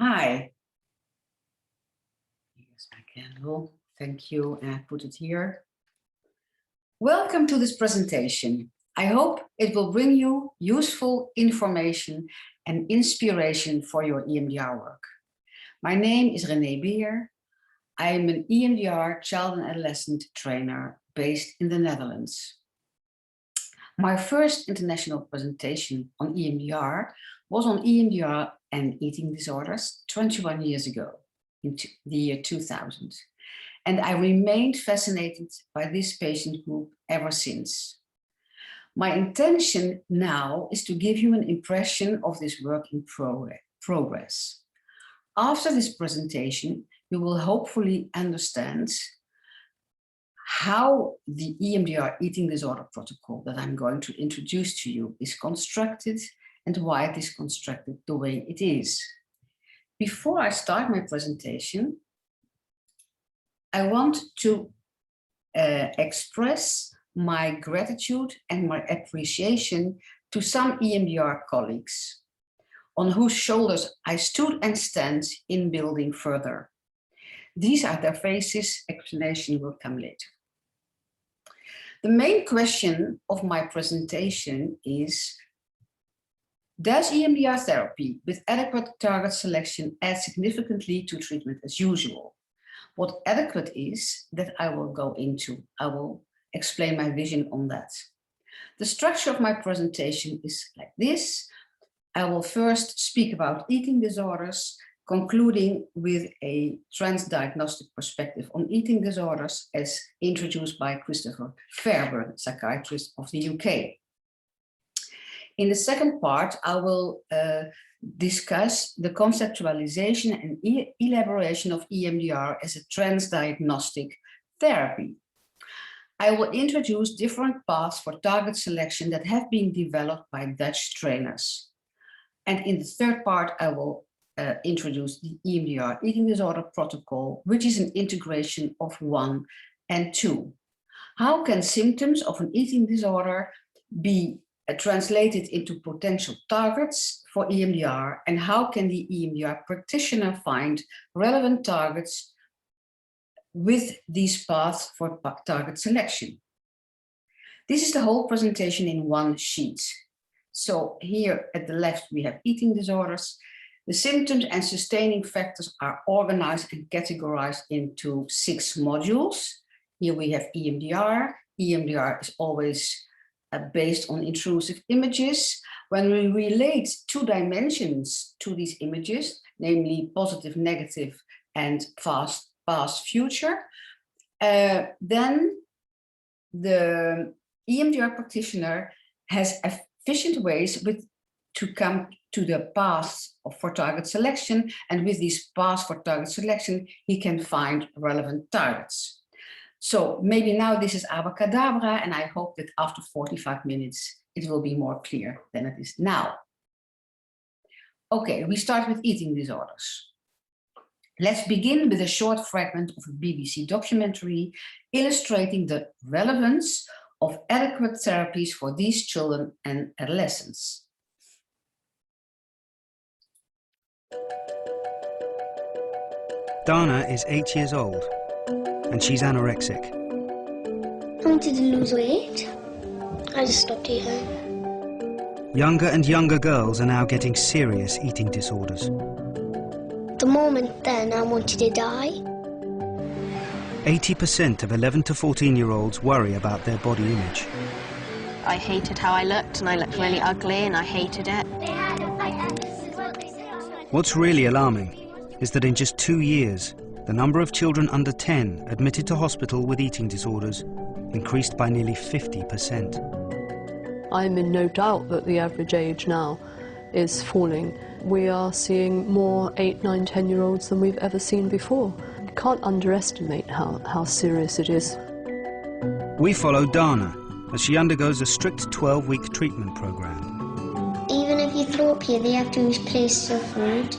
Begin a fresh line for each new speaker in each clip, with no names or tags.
Hi. Here's my candle. Thank you, and I put it here. Welcome to this presentation. I hope it will bring you useful information and inspiration for your EMDR work. My name is Renee Beer. I am an EMDR child and adolescent trainer based in the Netherlands. My first international presentation on EMDR was on EMDR and eating disorders 21 years ago, in the year 2000. And I remained fascinated by this patient group ever since. My intention now is to give you an impression of this work in progress. After this presentation, you will hopefully understand how the EMDR eating disorder protocol that I'm going to introduce to you is constructed and why it is constructed the way it is. Before I start my presentation, I want to express my gratitude and my appreciation to some EMDR colleagues on whose shoulders I stood and stand in building further. These are their faces, explanation will come later. The main question of my presentation is, does EMDR therapy with adequate target selection add significantly to treatment as usual? What adequate is, that I will go into. I will explain my vision on that. The structure of my presentation is like this. I will first speak about eating disorders, concluding with a transdiagnostic perspective on eating disorders as introduced by Christopher Fairburn, psychiatrist of the UK. In the second part, I will discuss the conceptualization and elaboration of EMDR as a transdiagnostic therapy. I will introduce different paths for target selection that have been developed by Dutch trainers. And in the third part, I will introduce the EMDR eating disorder protocol, which is an integration of 1 and 2. How can symptoms of an eating disorder be translated into potential targets for EMDR, and how can the EMDR practitioner find relevant targets with these paths for target selection? This is the whole presentation in one sheet. So here at the left, we have eating disorders. The symptoms and sustaining factors are organized and categorized into 6 modules. Here we have EMDR. EMDR is always based on intrusive images. When we relate 2 dimensions to these images, namely positive, negative, and past, future, then the EMDR practitioner has efficient ways to come to the paths for target selection, and with these paths for target selection, he can find relevant targets. So maybe now this is abracadabra, and I hope that after 45 minutes, it will be more clear than it is now. Okay, we start with eating disorders. Let's begin with a short fragment of a BBC documentary illustrating the relevance of adequate therapies for these children and adolescents.
Dana is 8 years old, and she's anorexic.
I wanted to lose weight. I just stopped eating.
Younger and younger girls are now getting serious eating disorders.
The moment then, I wanted to die.
80% of 11 to 14-year-olds worry about their body image.
I hated how I looked, and I looked really ugly, and I hated it.
What's really alarming is that in just 2 years, the number of children under 10 admitted to hospital with eating disorders increased by nearly 50%.
I'm in no doubt that the average age now is falling. We are seeing more 8, 9, 10-year-olds than we've ever seen before. You can't underestimate how serious it is.
We follow Dana as she undergoes a strict 12-week treatment program.
Even if you throw up here, they have to replace the food.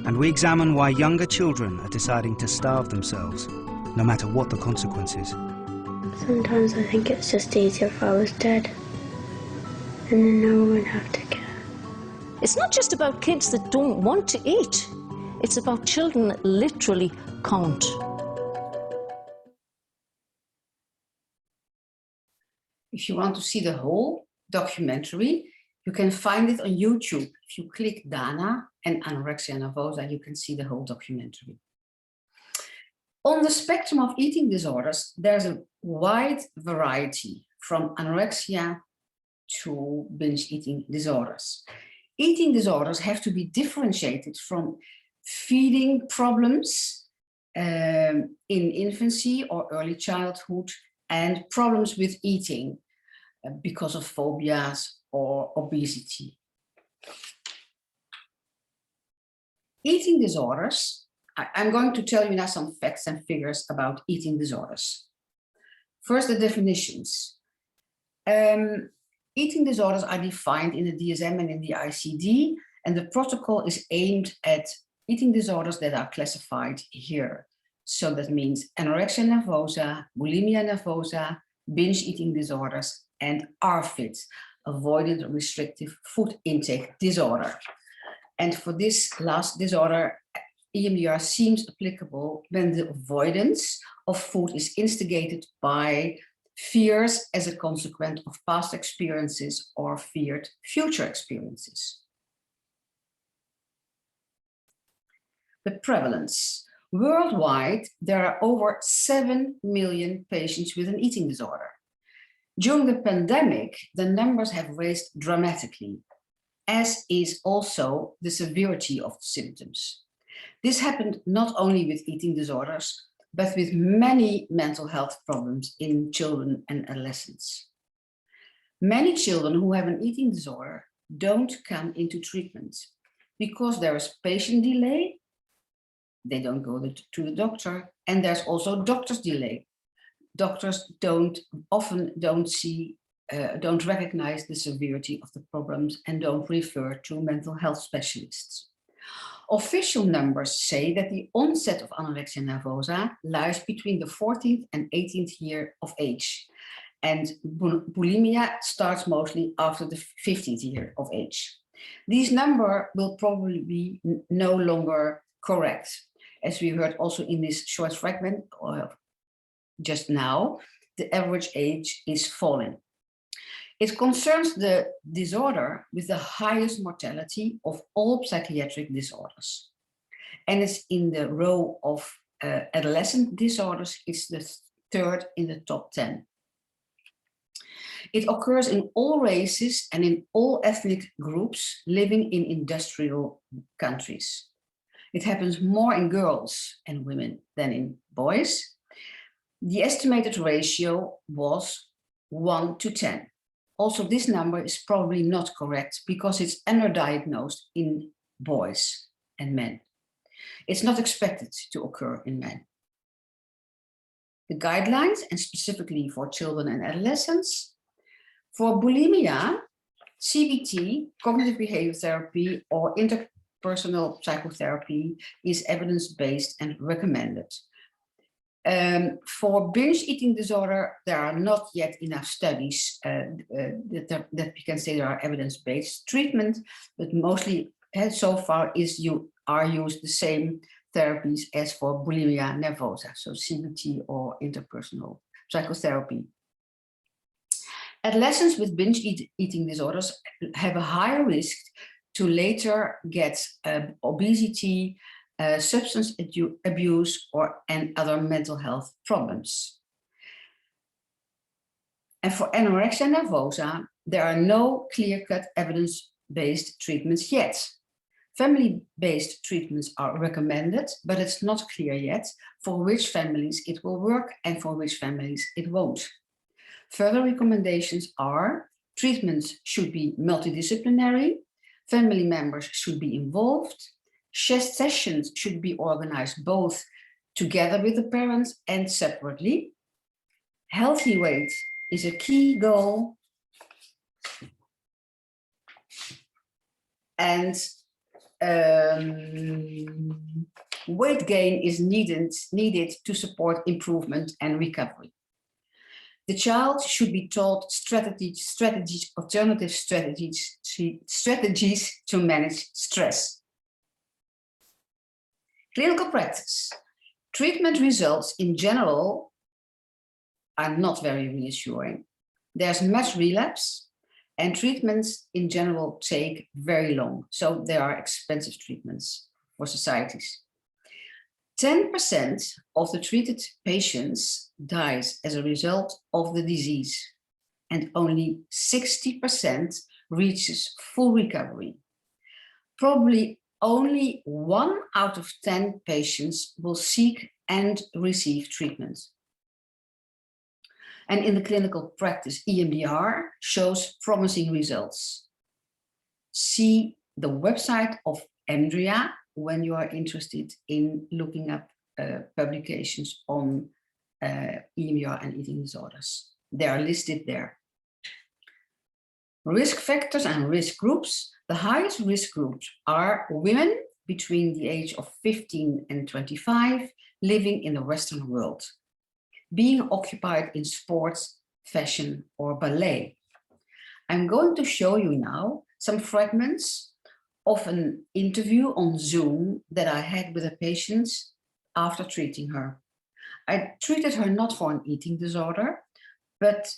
And we examine why younger children are deciding to starve themselves, no matter what the consequences.
Sometimes I think it's just easier if I was dead, and then no one would have to care.
It's not just about kids that don't want to eat. It's about children that literally can't.
If you want to see the whole documentary, you can find it on YouTube. If you click Dana and anorexia nervosa, you can see the whole documentary. On the spectrum of eating disorders, there's a wide variety from anorexia to binge eating disorders. Eating disorders have to be differentiated from feeding problems in infancy or early childhood and problems with eating because of phobias or obesity. Eating disorders, I'm going to tell you now some facts and figures about eating disorders. First, the definitions. Eating disorders are defined in the DSM and in the ICD, and the protocol is aimed at eating disorders that are classified here. So that means anorexia nervosa, bulimia nervosa, binge eating disorders, and ARFID, avoidant restrictive food intake disorder. And for this last disorder, EMDR seems applicable when the avoidance of food is instigated by fears as a consequence of past experiences or feared future experiences. The prevalence. Worldwide, there are over 7 million patients with an eating disorder. During the pandemic, the numbers have raised dramatically, as is also the severity of the symptoms. This happened not only with eating disorders, but with many mental health problems in children and adolescents. Many children who have an eating disorder don't come into treatment because there is patient delay, they don't go to the doctor, and there's also doctor's delay. Doctors often don't recognize the severity of the problems and don't refer to mental health specialists. Official numbers say that the onset of anorexia nervosa lies between the 14th and 18th year of age, and bulimia starts mostly after the 15th year of age. These numbers will probably be no longer correct. As we heard also in this short fragment just now, the average age is falling. It concerns the disorder with the highest mortality of all psychiatric disorders. And it's in the row of adolescent disorders, it's the third in the top 10. It occurs in all races and in all ethnic groups living in industrial countries. It happens more in girls and women than in boys. The estimated ratio was 1 to 10. Also, this number is probably not correct because it's underdiagnosed in boys and men. It's not expected to occur in men. The guidelines, and specifically for children and adolescents, for bulimia, CBT, cognitive behavior therapy, or interpersonal psychotherapy is evidence-based and recommended. For binge eating disorder, there are not yet enough studies that we can say there are evidence-based treatment, but mostly so far are used the same therapies as for bulimia nervosa, so CBT or interpersonal psychotherapy. Adolescents with binge eating disorders have a higher risk to later get obesity, substance abuse, and other mental health problems. And for anorexia nervosa, there are no clear-cut evidence-based treatments yet. Family-based treatments are recommended, but it's not clear yet for which families it will work and for which families it won't. Further recommendations are treatments should be multidisciplinary, family members should be involved, sessions should be organized both together with the parents and separately. Healthy weight is a key goal. And weight gain is needed to support improvement and recovery. The child should be taught alternative strategies to manage stress. Clinical practice. Treatment results in general are not very reassuring. There's much relapse, and treatments in general take very long. So there are expensive treatments for societies. 10% of the treated patients dies as a result of the disease, and only 60% reaches full recovery. Probably only 1 out of 10 patients will seek and receive treatment. And in the clinical practice, EMDR shows promising results. See the website of Emdria when you are interested in looking up publications on EMDR and eating disorders. They are listed there. Risk factors and risk groups. The highest risk groups are women between the age of 15 and 25 living in the Western world, being occupied in sports, fashion, or ballet. I'm going to show you now some fragments of an interview on Zoom that I had with a patient after treating her. I treated her not for an eating disorder, but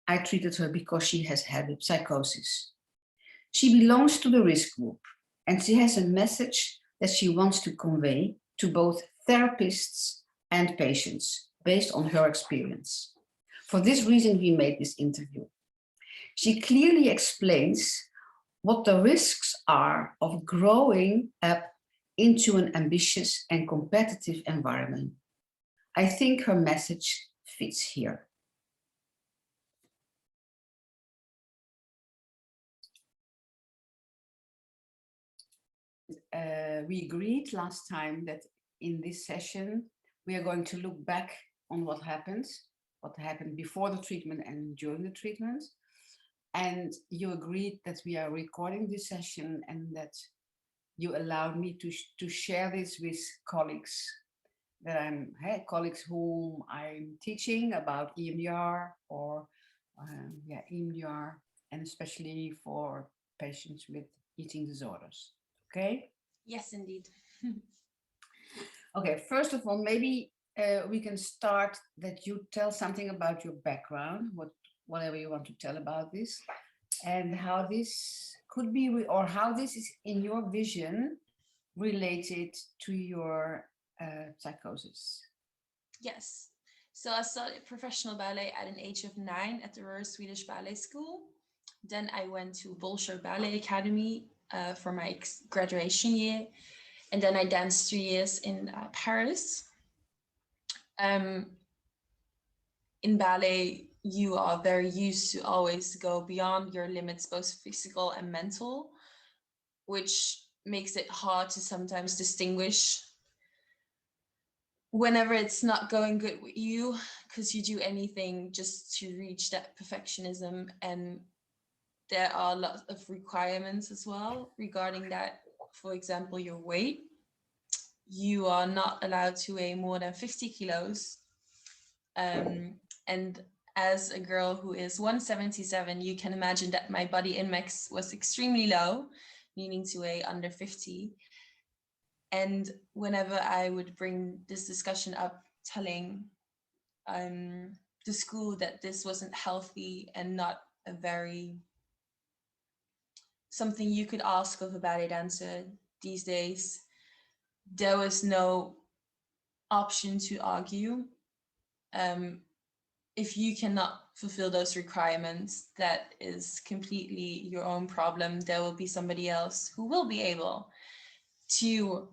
I treated her because she has habit psychosis. She belongs to the risk group, and she has a message that she wants to convey to both therapists and patients based on her experience. For this reason, we made this interview. She clearly explains what the risks are of growing up into an ambitious and competitive environment. I think her message fits here. We agreed last time that in this session, we are going to look back on what happened before the treatment and during the treatment. And you agreed that we are recording this session and that you allowed me to share this with colleagues colleagues whom I'm teaching about EMDR or EMDR, and especially for patients with eating disorders. Okay?
Yes, indeed.
Okay, first of all, maybe we can start that you tell something about your background, whatever you want to tell about this, and how this could be, or how this is in your vision related to your psychosis.
Yes. So I started professional ballet at an age of 9 at the Royal Swedish Ballet School. Then I went to Bolshoi Ballet Academy for my graduation year. And then I danced 3 years in Paris. In ballet, you are very used to always go beyond your limits, both physical and mental, which makes it hard to sometimes distinguish whenever it's not going good with you, because you do anything just to reach that perfectionism. And there are lots of requirements as well regarding that. For example, your weight. You are not allowed to weigh more than 50 kilos. And as a girl who is 177, you can imagine that my body index was extremely low, meaning to weigh under 50. And whenever I would bring this discussion up, telling the school that this wasn't healthy and not a very something you could ask of a ballet dancer these days, there was no option to argue. If you cannot fulfill those requirements, that is completely your own problem. There will be somebody else who will be able to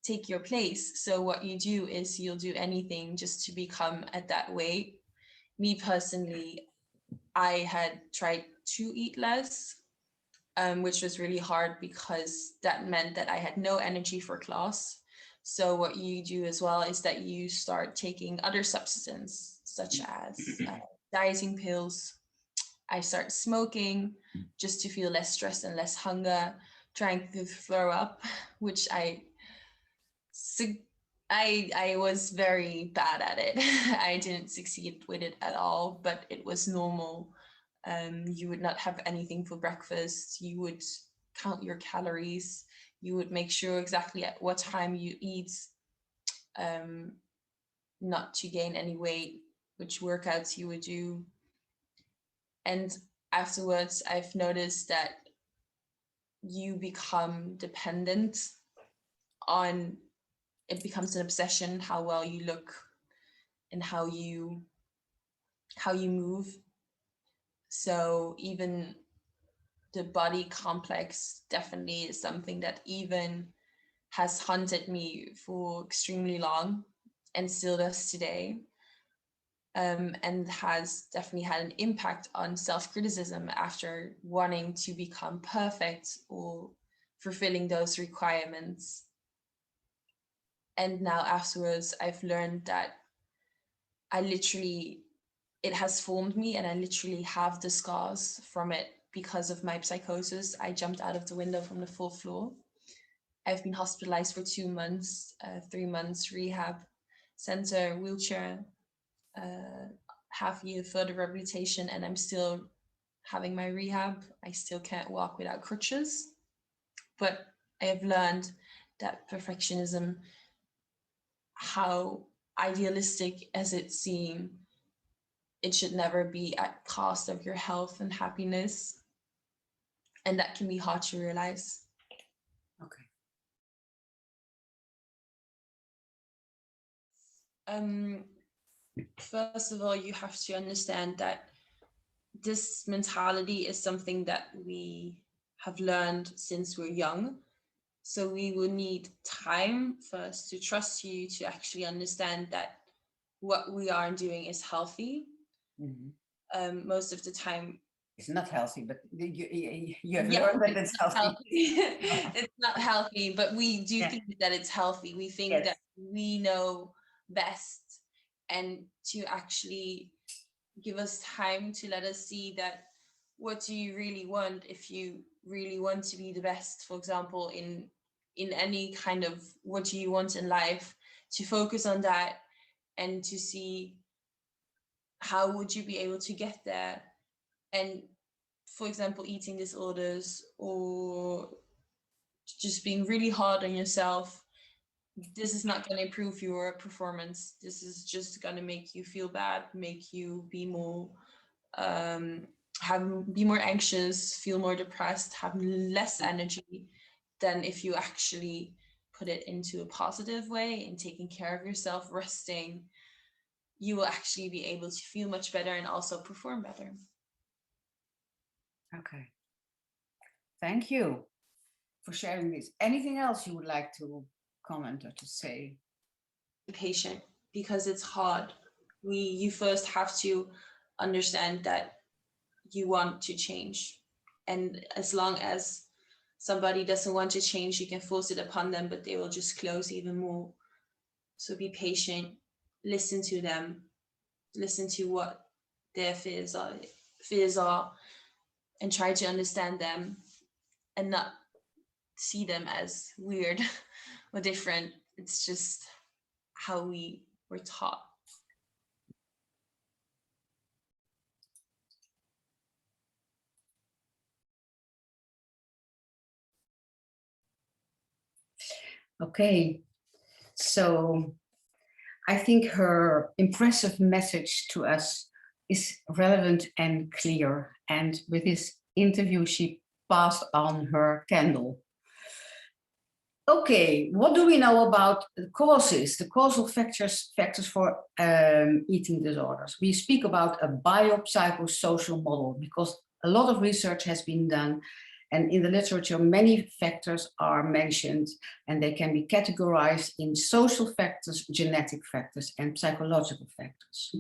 take your place. So what you do is you'll do anything just to become at that weight. Me personally, I had tried to eat less, which was really hard because that meant that I had no energy for class. So what you do as well is that you start taking other substances, such as dieting pills. I start smoking just to feel less stress and less hunger, trying to throw up, which I was very bad at it. I didn't succeed with it at all, but it was normal. You would not have anything for breakfast. You would count your calories. You would make sure exactly at what time you eat not to gain any weight, which workouts you would do. And afterwards, I've noticed that you become dependent on, it becomes an obsession, how well you look and how you move. So even the body complex definitely is something that even has haunted me for extremely long and still does today. And has definitely had an impact on self-criticism after wanting to become perfect or fulfilling those requirements. And now afterwards, I've learned that it has formed me, and I literally have the scars from it because of my psychosis. I jumped out of the window from the 4th floor. I've been hospitalized for 2 months, 3 months, rehab center, wheelchair, half-year further rehabilitation, and I'm still having my rehab. I still can't walk without crutches. But I have learned that perfectionism, how idealistic as it seems, it should never be at cost of your health and happiness. And that can be hard to realize.
Okay.
First of all, you have to understand that this mentality is something that we have learned since we're young. So we will need time first to trust you to actually understand that what we are doing is healthy.
Mm-hmm.
Most of the time,
it's not healthy, but you have learned that it's healthy.
It's not healthy, but we do think that it's healthy. We think that we know best, and to actually give us time to let us see that what do you really want. If you really want to be the best, for example, in any kind of what do you want in life, to focus on that and to see how would you be able to get there. And for example, eating disorders or just being really hard on yourself, this is not going to improve your performance. This is just going to make you feel bad, make you be more be more anxious, feel more depressed, have less energy than if you actually put it into a positive way and taking care of yourself, resting. You will actually be able to feel much better and also perform better.
Okay. Thank you for sharing this. Anything else you would like to comment or to say?
Be patient, because it's hard. You first have to understand that you want to change. And as long as somebody doesn't want to change, you can force it upon them, but they will just close even more. So be patient, listen to them, listen to what their fears are, and try to understand them and not see them as weird or different. It's just how we were taught.
Okay, so I think her impressive message to us is relevant and clear. And with this interview, she passed on her candle. Okay, what do we know about the causes, the causal factors for eating disorders? We speak about a biopsychosocial model because a lot of research has been done, and in the literature, many factors are mentioned, and they can be categorized in social factors, genetic factors, and psychological factors.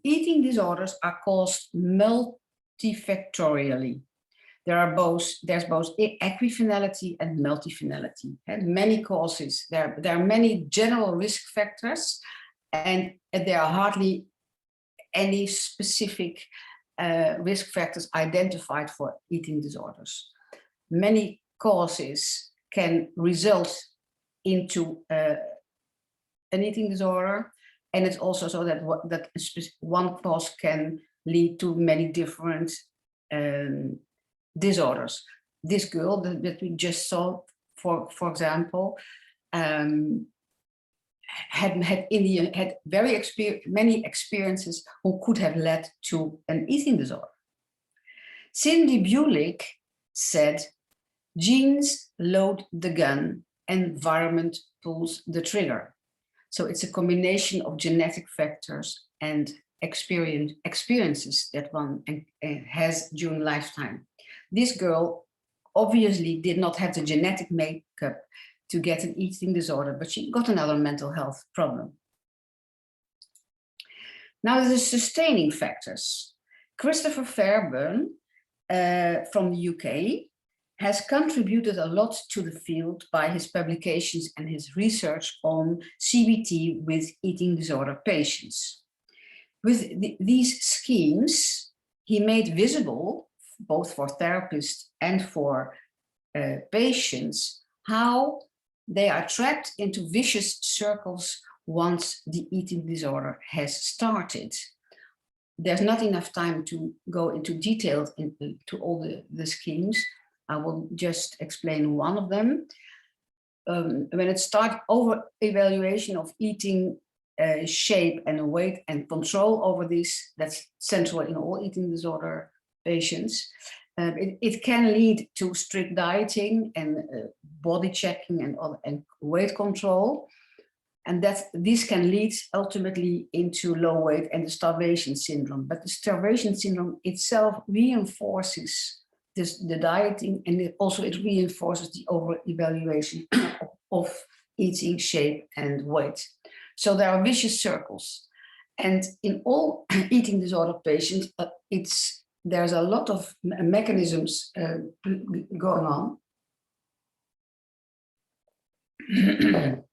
Eating disorders are caused multifactorially. There's both equifinality and multifinality, and many causes. There are many general risk factors, and there are hardly any specific risk factors identified for eating disorders. Many causes can result into an eating disorder, and it's also so that one cause can lead to many different disorders. This girl that we just saw, for example, had many experiences who could have led to an eating disorder. Cindy Bulick said, genes load the gun, environment pulls the trigger. So it's a combination of genetic factors and experiences that one has during lifetime. This girl obviously did not have the genetic makeup to get an eating disorder, but she got another mental health problem. Now the sustaining factors. Christopher Fairburn from the UK has contributed a lot to the field by his publications and his research on CBT with eating disorder patients. With these schemes, he made visible, both for therapists and for patients, how they are trapped into vicious circles once the eating disorder has started. There's not enough time to go into detail into all the schemes. I will just explain one of them. When it starts, over-evaluation of eating shape and weight and control over this, that's central in all eating disorder patients. It can lead to strict dieting and body checking and weight control. And that this can lead ultimately into low weight and the starvation syndrome. But the starvation syndrome itself reinforces the dieting, and it reinforces the over-evaluation of eating shape and weight. So there are vicious circles. And in all eating disorder patients, there's a lot of mechanisms going on.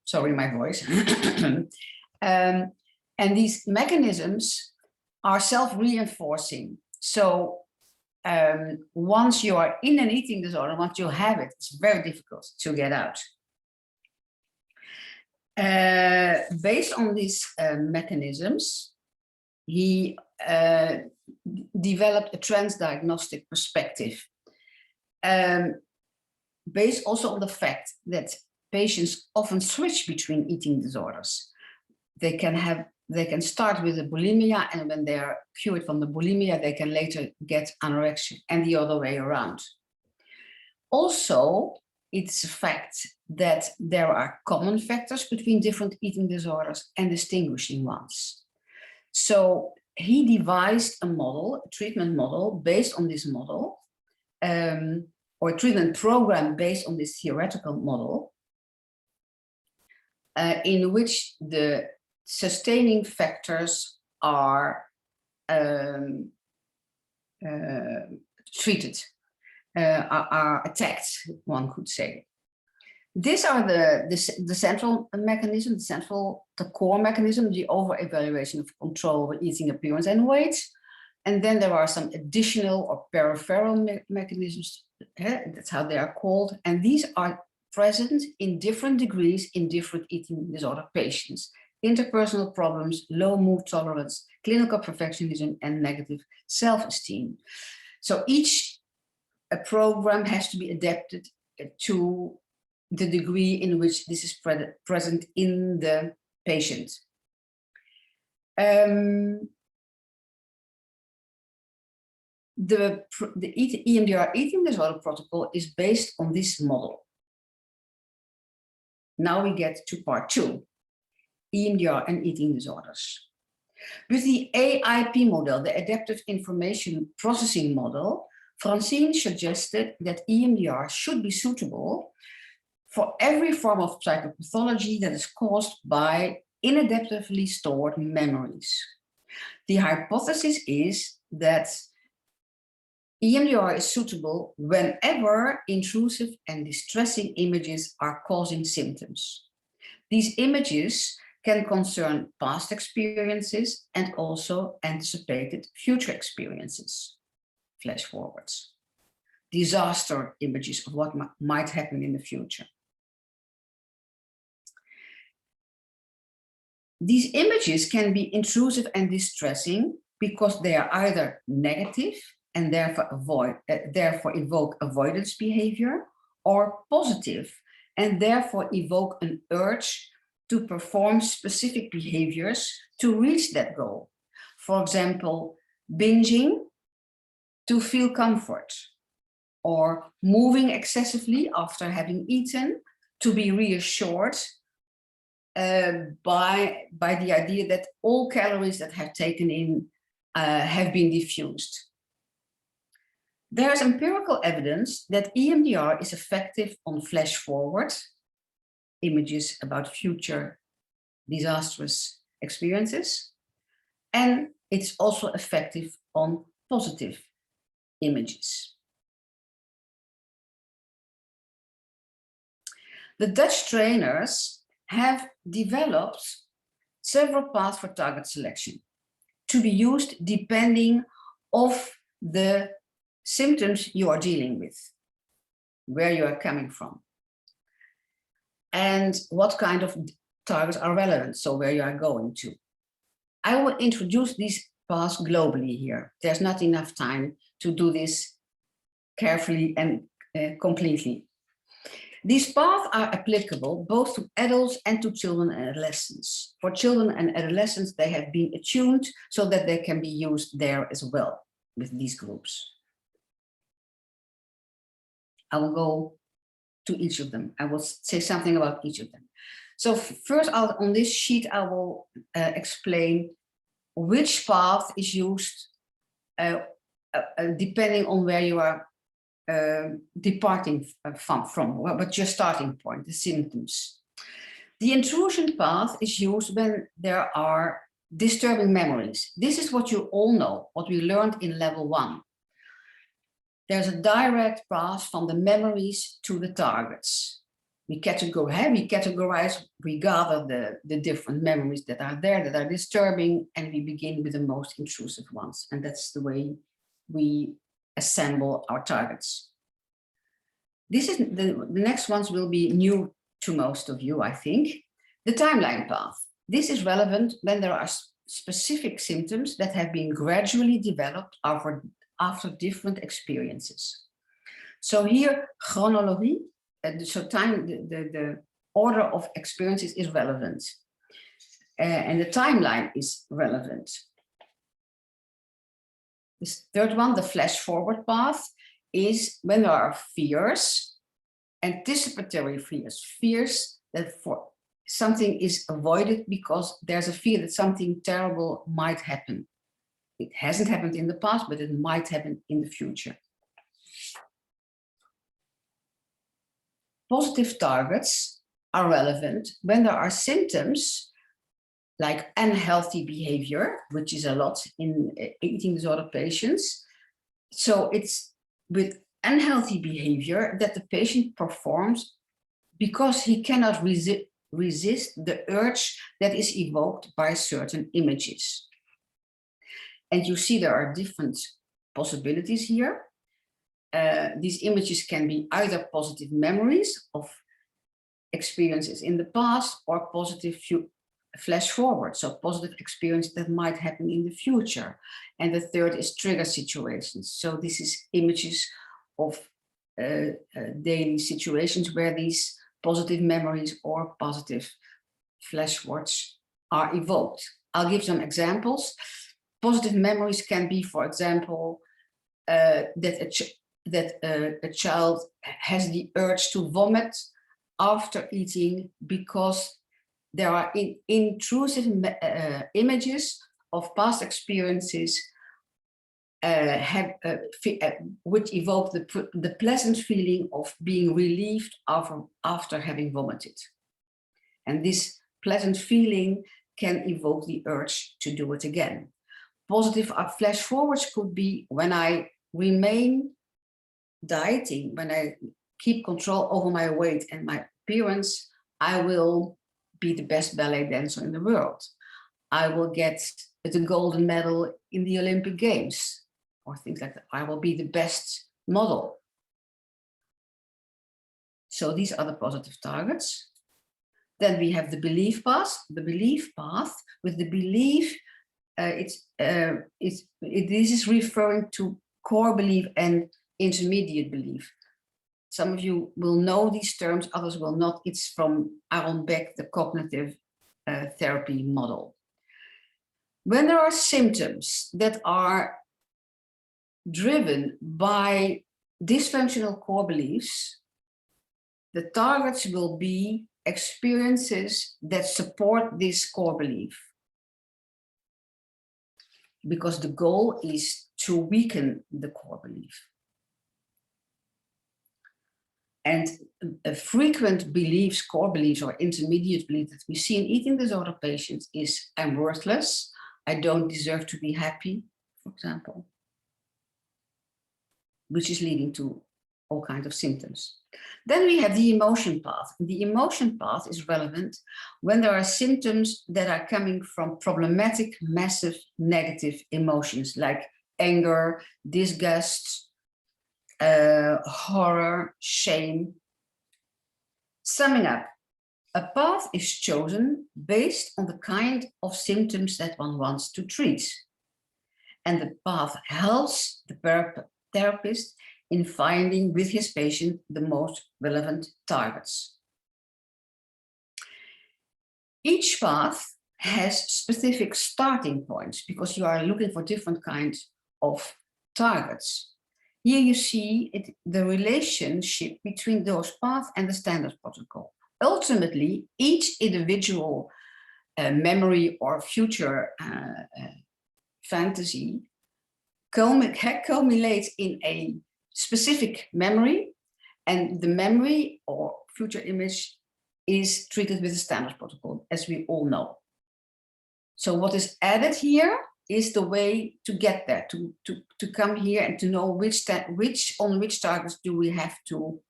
Sorry, my voice. And these mechanisms are self-reinforcing. So once you are in an eating disorder, once you have it, it's very difficult to get out. Based on these mechanisms, he developed a transdiagnostic perspective, based also on the fact that patients often switch between eating disorders. They can start with a bulimia, and when they are cured from the bulimia, they can later get anorexia, and the other way around. Also, it's a fact that there are common factors between different eating disorders and distinguishing ones. So he devised a model, a treatment model based on this model, or a treatment program based on this theoretical model, in which the sustaining factors are treated, are attacked, one could say. These are the central mechanism, the core mechanism, the over-evaluation of control over eating, appearance, and weight. And then there are some additional or peripheral mechanisms, that's how they are called. And these are present in different degrees in different eating disorder patients. Interpersonal problems, low mood tolerance, clinical perfectionism, and negative self-esteem. So each program has to be adapted to the degree in which this is present in the patient. The EMDR eating disorder protocol is based on this model. Now we get to part 2, EMDR and eating disorders. With the AIP model, the Adaptive Information Processing Model, Francine suggested that EMDR should be suitable for every form of psychopathology that is caused by inadaptively stored memories. The hypothesis is that EMDR is suitable whenever intrusive and distressing images are causing symptoms. These images can concern past experiences and also anticipated future experiences, flash forwards, disaster images of what might happen in the future. These images can be intrusive and distressing because they are either negative and therefore evoke avoidance behavior, or positive and therefore evoke an urge to perform specific behaviors to reach that goal. For example, binging to feel comfort, or moving excessively after having eaten to be reassured by the idea that all calories that have taken in have been diffused. There's empirical evidence that EMDR is effective on flash forward images about future disastrous experiences, and it's also effective on positive images. The Dutch trainers have developed several paths for target selection to be used depending on the symptoms you are dealing with, where you are coming from, and what kind of targets are relevant, so where you are going to. I will introduce these paths globally here. There's not enough time to do this carefully and completely. These paths are applicable both to adults and to children and adolescents. For children and adolescents, they have been attuned so that they can be used there as well with these groups. I will go to each of them. I will say something about each of them. So first, on this sheet, I will explain which path is used depending on where you are departing from, but your starting point, the symptoms. The intrusion path is used when there are disturbing memories. This is what you all know, what we learned in level 1. There's a direct path from the memories to the targets. We categorize, we gather the different memories that are there, that are disturbing, and we begin with the most intrusive ones. And that's the way we assemble our targets. This is the next ones will be new to most of you, I think. The timeline path. This is relevant when there are specific symptoms that have been gradually developed after different experiences. So here, chronology, so time, the order of experiences is relevant. And the timeline is relevant. This third one, the flash forward path, is when there are fears, anticipatory fears, fears that for something is avoided because there's a fear that something terrible might happen. It hasn't happened in the past, but it might happen in the future. Positive targets are relevant when there are symptoms like unhealthy behavior, which is a lot in eating disorder patients. So it's with unhealthy behavior that the patient performs because he cannot resist the urge that is evoked by certain images. And you see there are different possibilities here. These images can be either positive memories of experiences in the past or positive flash forward, so positive experience that might happen in the future. And the third is trigger situations. So this is images of daily situations where these positive memories or positive flashbacks are evoked. I'll give some examples. Positive memories can be, for example, that a child has the urge to vomit after eating because there are intrusive images of past experiences which evoke the pleasant feeling of being relieved after having vomited. And this pleasant feeling can evoke the urge to do it again. Positive flash forwards could be when I remain dieting, when I keep control over my weight and my appearance, I will be the best ballet dancer in the world. I will get the golden medal in the Olympic Games or things like that. I will be the best model. So these are the positive targets. Then we have the belief path. The belief path, with the belief, this is referring to core belief and intermediate belief. some of you will know these terms, others will not. It's from Aaron Beck, the cognitive therapy model. When there are symptoms that are driven by dysfunctional core beliefs, the targets will be experiences that support this core belief. Because the goal is to weaken the core belief. And a frequent beliefs, core beliefs or intermediate belief that we see in eating disorder patients is I'm worthless, I don't deserve to be happy, for example, which is leading to all kinds of symptoms. Then we have the emotion path. The emotion path is relevant when there are symptoms that are coming from problematic, massive, negative emotions like anger, disgust, horror, shame. Summing up, a path is chosen based on the kind of symptoms that one wants to treat. And the path helps the therapist in finding with his patient the most relevant targets. Each path has specific starting points because you are looking for different kinds of targets. Here you see the relationship between those paths and the standard protocol. Ultimately, each individual memory or future fantasy culminates in a specific memory, and the memory or future image is treated with a standard protocol, as we all know. So what is added here is the way to get there, to come here and to know which targets do we have to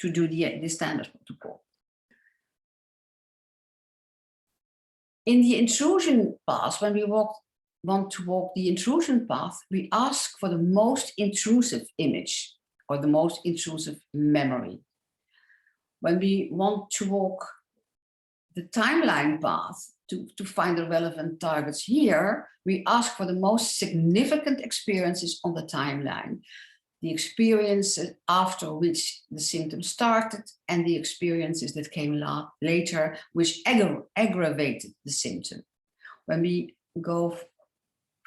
do the standard protocol. In the intrusion path, when we want to walk the intrusion path, we ask for the most intrusive image or the most intrusive memory. When we want to walk the timeline path to find the relevant targets here, we ask for the most significant experiences on the timeline, the experiences after which the symptoms started and the experiences that came later, which aggravated the symptom. When we go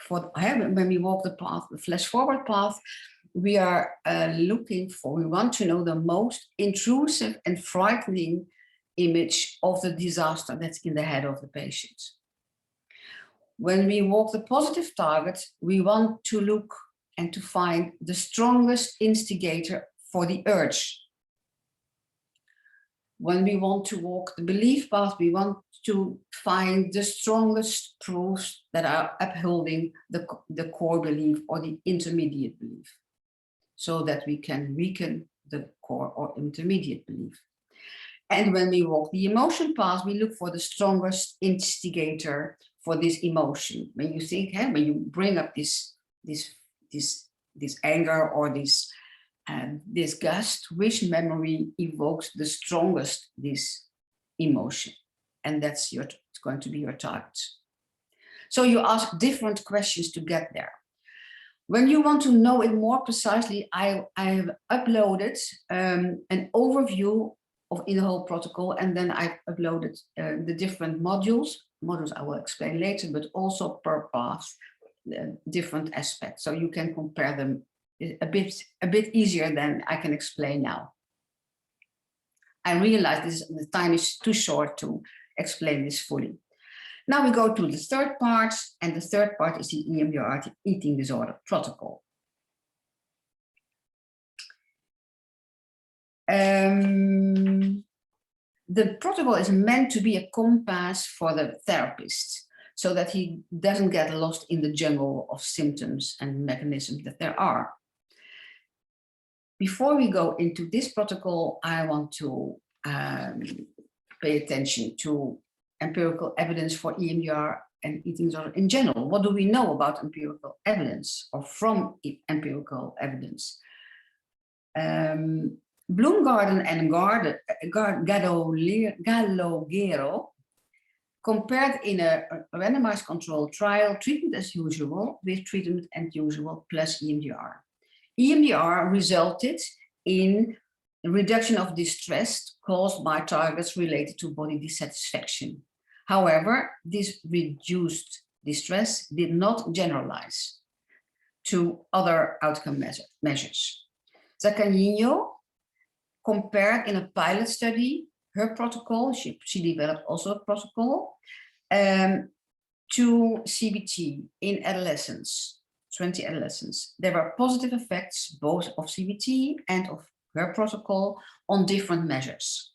when we walk the path, the flash forward path, we are we want to know the most intrusive and frightening image of the disaster that's in the head of the patient. When we walk the positive target, we want to look and to find the strongest instigator for the urge. When we want to walk the belief path, we want to find the strongest proofs that are upholding the core belief or the intermediate belief, so that we can weaken the core or intermediate belief. And when we walk the emotion path, we look for the strongest instigator for this emotion. When you think, when you bring up this anger or this disgust, which memory evokes the strongest this emotion? And that's going to be your target. So you ask different questions to get there. When you want to know it more precisely, I have uploaded an overview in the whole protocol, and then I've uploaded the different modules I will explain later, but also per path, different aspects. So you can compare them a bit easier than I can explain now. I realize the time is too short to explain this fully. Now we go to the third part, and the third part is the EMDR eating disorder protocol. The protocol is meant to be a compass for the therapist so that he doesn't get lost in the jungle of symptoms and mechanisms that there are. Before we go into this protocol, I want to pay attention to empirical evidence for EMDR and eating disorder in general. What do we know about empirical evidence or from empirical evidence? Bloomgarden and Gallogero compared in a randomized controlled trial treatment as usual with treatment as usual plus EMDR. EMDR resulted in reduction of distress caused by targets related to body dissatisfaction. However, this reduced distress did not generalize to other outcome measures. Zaccagnino compared in a pilot study her protocol, she developed also a protocol, to CBT in adolescents, 20 adolescents. There were positive effects both of CBT and of her protocol on different measures.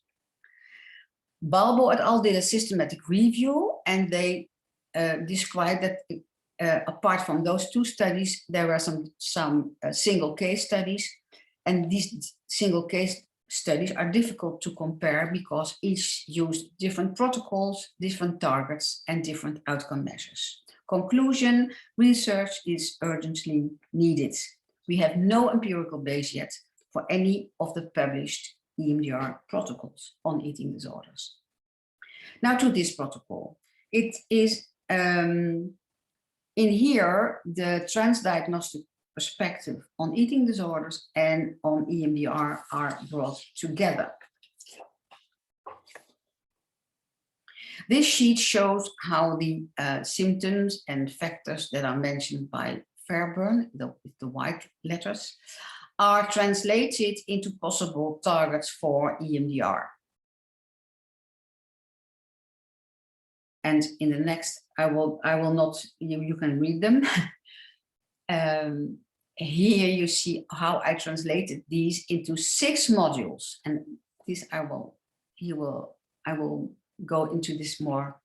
Balbo et al. Did a systematic review, and they described that apart from those two studies, there were some single case studies, and these single case studies are difficult to compare because each used different protocols, different targets, and different outcome measures. Conclusion: research is urgently needed. We have no empirical base yet for any of the published EMDR protocols on eating disorders. Now to this protocol. It is in here the transdiagnostic perspective on eating disorders and on EMDR are brought together. This sheet shows how the symptoms and factors that are mentioned by Fairburn, the white letters, are translated into possible targets for EMDR. And in the next, I will not, you can read them. Here you see how I translated these into 6 modules, and this I will go into this more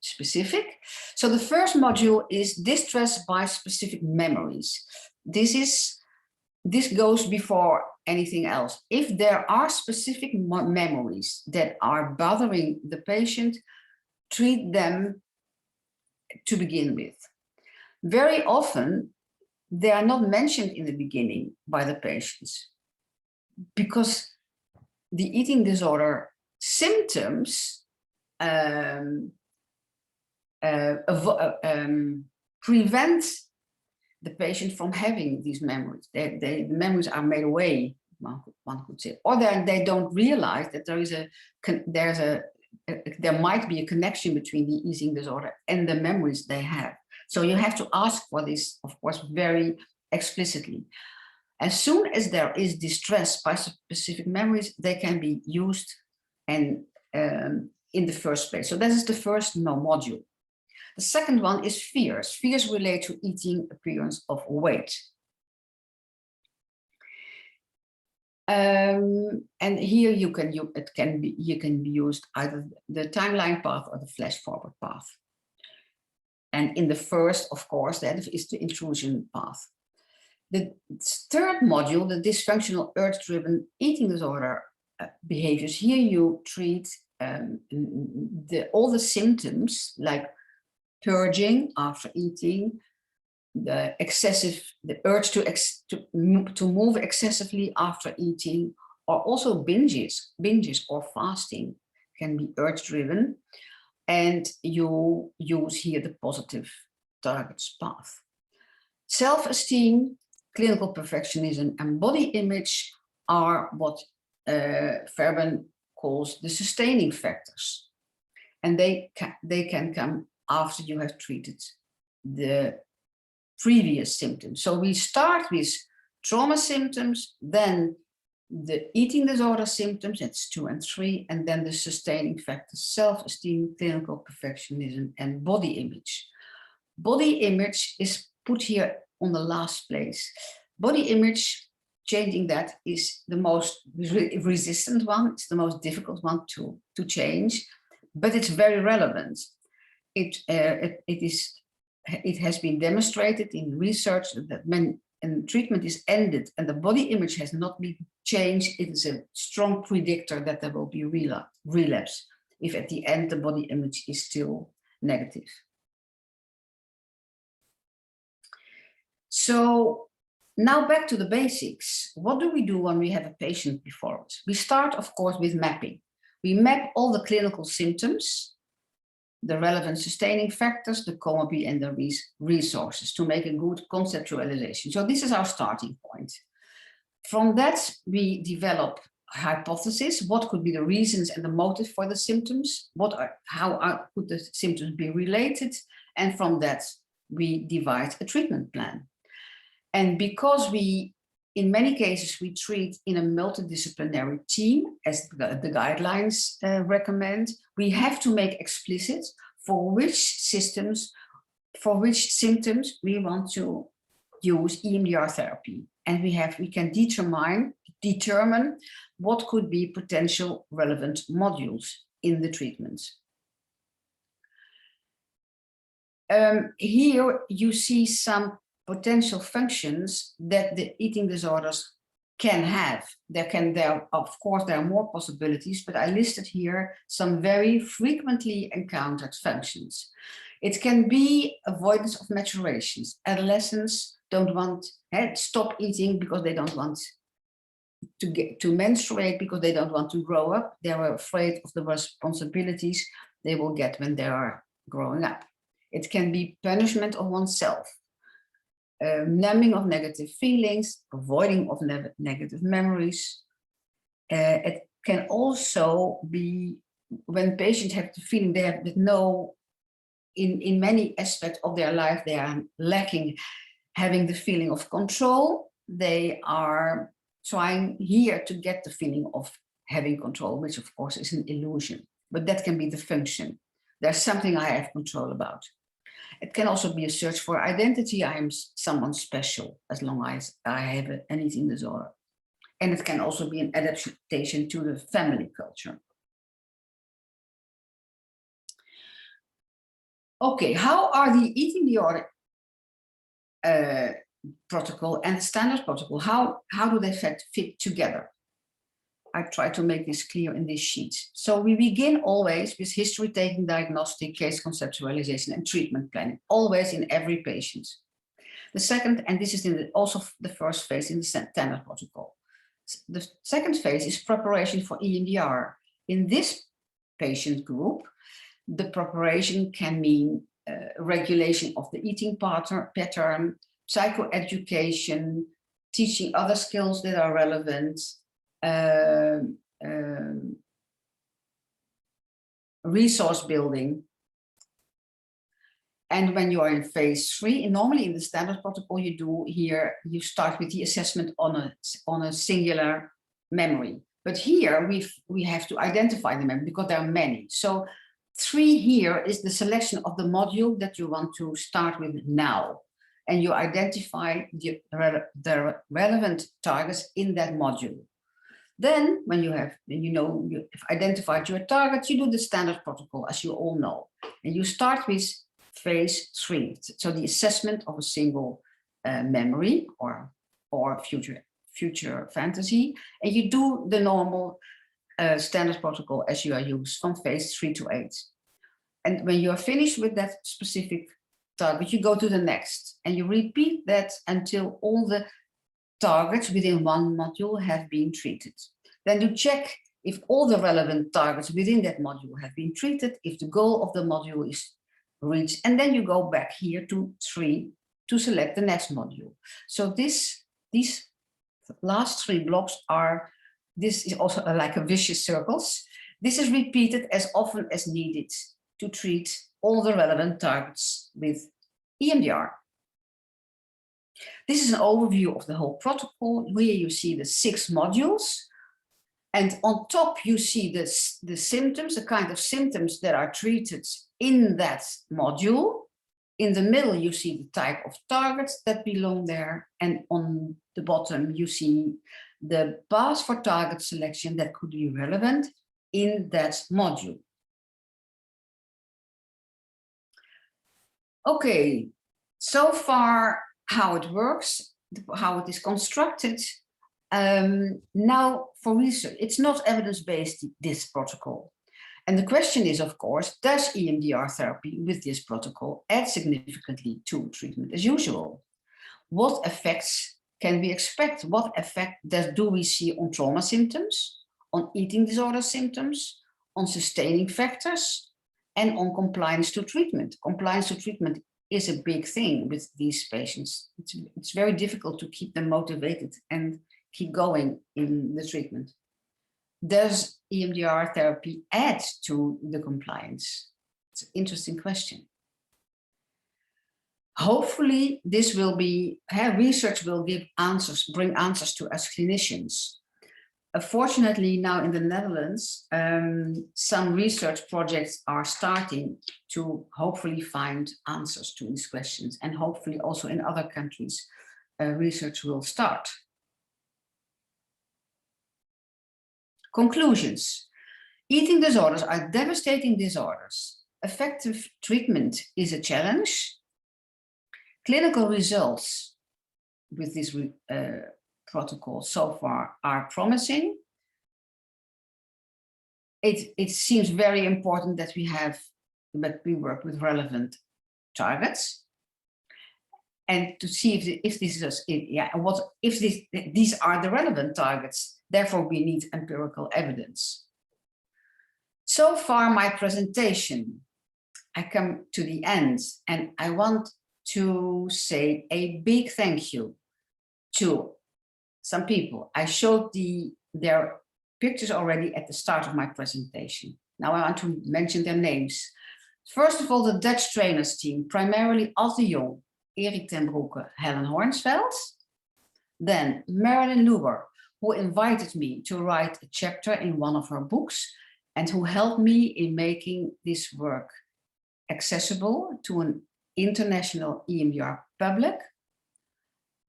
specific. So the first module is distress by specific memories. This goes before anything else. If there are specific memories that are bothering the patient, treat them to begin with. Very often, they are not mentioned in the beginning by the patients because the eating disorder symptoms prevent the patient from having these memories. The memories are made away, one could say, or they don't realize that there might be a connection between the eating disorder and the memories they have. So you have to ask for this, of course, very explicitly. As soon as there is distress by specific memories, they can be used and in the first place. So that is the first module. The second one is fears. Fears relate to eating appearance of weight. And here you can be used either the timeline path or the flash forward path. And in the first, of course, that is the intrusion path. The third module, the dysfunctional urge-driven eating disorder behaviors. Here you treat all the symptoms like purging after eating, the urge to move excessively after eating, or also binges or fasting can be urge-driven. And you use here the positive targets path. Self-esteem, clinical perfectionism, and body image are what Fairburn calls the sustaining factors. And they can come after you have treated the previous symptoms. So we start with trauma symptoms, then the eating disorder symptoms, that's 2 and 3, and then the sustaining factors, self-esteem, clinical perfectionism, and body image. Body image is put here on the last place. Body image, changing that is the most resistant one. It's the most difficult one to change, but it's very relevant. It has been demonstrated in research that when treatment is ended and the body image has not been changed, it is a strong predictor that there will be relapse if at the end the body image is still negative. So now back to the basics. What do we do when we have a patient before us? We start, of course, with mapping. We map all the clinical symptoms, the relevant sustaining factors, the comorbidity, and the resources to make a good conceptualization. So this is our starting point. From that, we develop hypothesis. What could be the reasons and the motive for the symptoms? How could the symptoms be related? And from that, we devise a treatment plan. And because in many cases, we treat in a multidisciplinary team, as the guidelines recommend, we have to make explicit for which symptoms we want to use EMDR therapy. And we can determine what could be potential relevant modules in the treatment. Here you see some potential functions that the eating disorders can have. Of course, there are more possibilities, but I listed here some very frequently encountered functions. It can be avoidance of maturations. Adolescents don't want stop eating because they don't want to menstruate, because they don't want to grow up. They are afraid of the responsibilities they will get when they are growing up. It can be punishment of oneself, numbing of negative feelings, avoiding of negative memories. It can also be when patients have the feeling they have in many aspects of their life, they are lacking having the feeling of control. They are trying here to get the feeling of having control, which of course is an illusion, but that can be the function. There's something I have control about. It can also be a search for identity. I am someone special as long as I have an eating disorder. And it can also be an adaptation to the family culture. Okay, how are the eating disorder protocol and the standard protocol, how do they fit together? I try to make this clear in this sheet. So we begin always with history taking, diagnostic, case conceptualization, and treatment planning, always in every patient. The second, and this is also the first phase in the standard protocol. The second phase is preparation for EMDR. In this patient group, the preparation can mean regulation of the eating pattern, psychoeducation, teaching other skills that are relevant, resource building. And when you are in phase 3, and normally in the standard protocol you start with the assessment on a singular memory. But here we have to identify the memory because there are many. So 3 here is the selection of the module that you want to start with now. And you identify the relevant targets in that module. Then when you've identified your target, you do the standard protocol, as you all know. And you start with phase 3. So the assessment of a single memory or future fantasy. And you do the normal standard protocol as you are used from phase 3 to 8. And when you are finished with that specific target, you go to the next and you repeat that until all the targets within one module have been treated. Then you check if all the relevant targets within that module have been treated, if the goal of the module is reached, and then you go back here to 3 to select the next module. So these last 3 blocks this is also like a vicious circles. This is repeated as often as needed to treat all the relevant targets with EMDR. This is an overview of the whole protocol. Here you see the 6 modules. And on top you see the symptoms, the kind of symptoms that are treated in that module. In the middle you see the type of targets that belong there. And on the bottom you see the paths for target selection that could be relevant in that module. Okay, so far how it works, how it is constructed. Now for research, it's not evidence-based, this protocol. And the question is, of course, does EMDR therapy with this protocol add significantly to treatment as usual? What effects can we expect? What effect do we see on trauma symptoms, on eating disorder symptoms, on sustaining factors, and on compliance to treatment? Compliance to treatment is a big thing with these patients. It's very difficult to keep them motivated and keep going in the treatment? Does EMDR therapy add to the compliance? It's an interesting question. Hopefully this will be, research will give answers, bring answers to us clinicians. Fortunately, now in the Netherlands, some research projects are starting to hopefully find answers to these questions, and hopefully also in other countries, research will start. Conclusions. Eating disorders are devastating disorders. Effective treatment is a challenge. Clinical results with this protocol so far are promising. It seems very important that we work with relevant targets, and to see if these are the relevant targets. Therefore, we need empirical evidence. So far, my presentation, I come to the end, and I want to say a big thank you to some people. I showed their pictures already at the start of my presentation. Now I want to mention their names. First of all, the Dutch trainers team, primarily Ad de Jong, Erik ten Broeke, Helen Hornsveld. Then Marilyn Luber, who invited me to write a chapter in one of her books and who helped me in making this work accessible to an international EMDR public.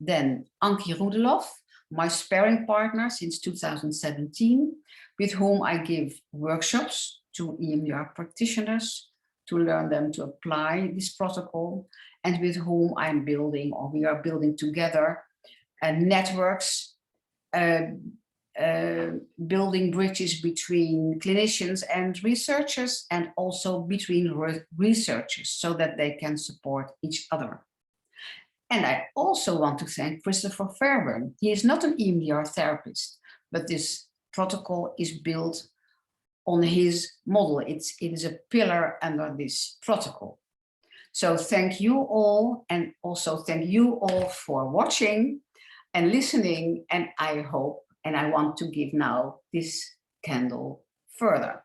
Then Ankie Roedelof, my sparring partner since 2017, with whom I give workshops to EMDR practitioners to learn them to apply this protocol, and with whom I'm building, or we are building together, networks, building bridges between clinicians and researchers, and also between researchers so that they can support each other. And I also want to thank Christopher Fairburn. He is not an EMDR therapist, but this protocol is built on his model. It is a pillar under this protocol. So thank you all, and also thank you all for watching and listening. And I hope, and I want to give now this candle further.